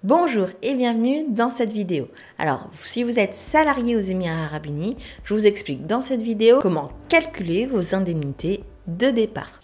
Bonjour et bienvenue dans cette vidéo. Alors, si vous êtes salarié aux Émirats Arabes Unis, je vous explique dans cette vidéo comment calculer vos indemnités de départ.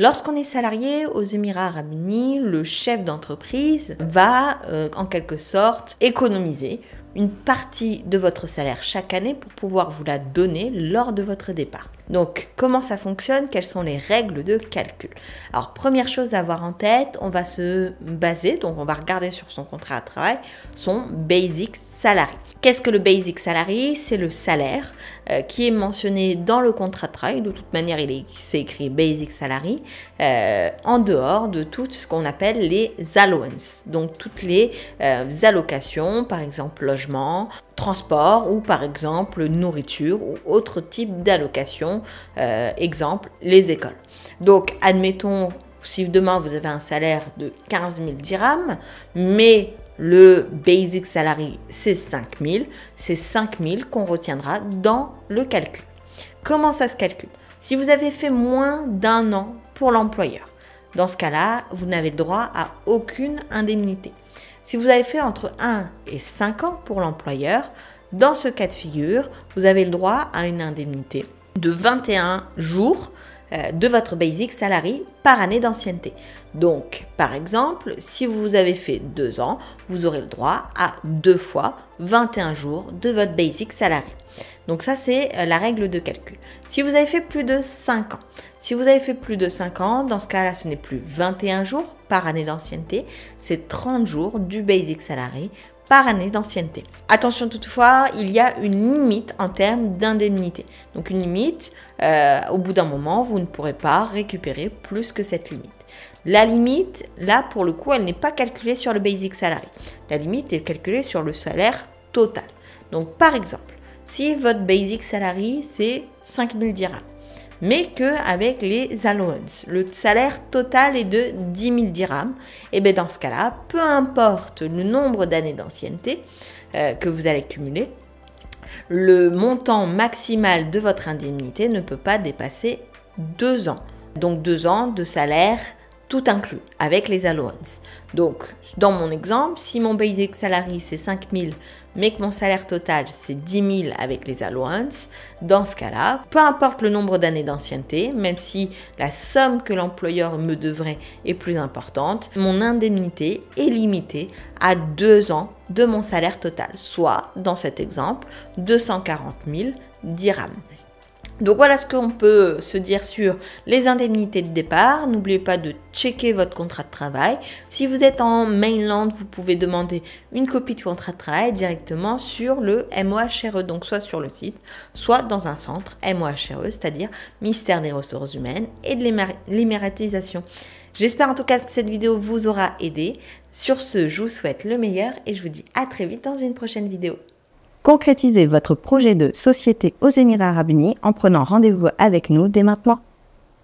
Lorsqu'on est salarié aux Émirats Arabes Unis, le chef d'entreprise va en quelque sorte économiser une partie de votre salaire chaque année pour pouvoir vous la donner lors de votre départ. Donc, comment ça fonctionne? Quelles sont les règles de calcul? Alors, première chose à avoir en tête, on va se baser, donc on va regarder sur son contrat de travail, son basic salary. Qu'est-ce que le basic salary? C'est le salaire qui est mentionné dans le contrat de travail. De toute manière, c'est écrit basic salary en dehors de tout ce qu'on appelle les allowances. Donc, toutes les allocations, par exemple logement, transport ou par exemple nourriture ou autre type d'allocation, exemple les écoles. Donc, admettons, si demain vous avez un salaire de 15 000 dirhams, mais le basic salary, c'est 5 000. C'est 5 000 qu'on retiendra dans le calcul. Comment ça se calcule? Si vous avez fait moins d'un an pour l'employeur, dans ce cas-là, vous n'avez le droit à aucune indemnité. Si vous avez fait entre 1 et 5 ans pour l'employeur, dans ce cas de figure, vous avez le droit à une indemnité de 21 jours de votre basic salary par année d'ancienneté. Donc, par exemple, si vous avez fait 2 ans, vous aurez le droit à 2 fois 21 jours de votre basic salary. Donc ça, c'est la règle de calcul. Si vous avez fait plus de 5 ans, dans ce cas-là, ce n'est plus 21 jours par année d'ancienneté, c'est 30 jours du basic salary par année d'ancienneté. Attention toutefois, il y a une limite en termes d'indemnité. Donc une limite, au bout d'un moment, vous ne pourrez pas récupérer plus que cette limite. La limite, là, pour le coup, elle n'est pas calculée sur le basic salary. La limite est calculée sur le salaire total. Donc, par exemple, si votre basic salary, c'est 5 000 dirhams, mais qu'avec les allowances, le salaire total est de 10 000 dirhams, et bien dans ce cas-là, peu importe le nombre d'années d'ancienneté que vous allez cumuler, le montant maximal de votre indemnité ne peut pas dépasser 2 ans. Donc 2 ans de salaire tout inclus, avec les allowances. Donc, dans mon exemple, si mon basic salary c'est 5 000, mais que mon salaire total c'est 10 000 avec les allowances, dans ce cas-là, peu importe le nombre d'années d'ancienneté, même si la somme que l'employeur me devrait est plus importante, mon indemnité est limitée à 2 ans de mon salaire total, soit, dans cet exemple, 240 000 dirhams. Donc voilà ce qu'on peut se dire sur les indemnités de départ. N'oubliez pas de checker votre contrat de travail. Si vous êtes en mainland, vous pouvez demander une copie de contrat de travail directement sur le MOHRE, donc soit sur le site, soit dans un centre MOHRE, c'est-à-dire Ministère des Ressources Humaines et de l'Émiratisation. J'espère en tout cas que cette vidéo vous aura aidé. Sur ce, je vous souhaite le meilleur et je vous dis à très vite dans une prochaine vidéo. Concrétisez votre projet de société aux Émirats Arabes Unis en prenant rendez-vous avec nous dès maintenant.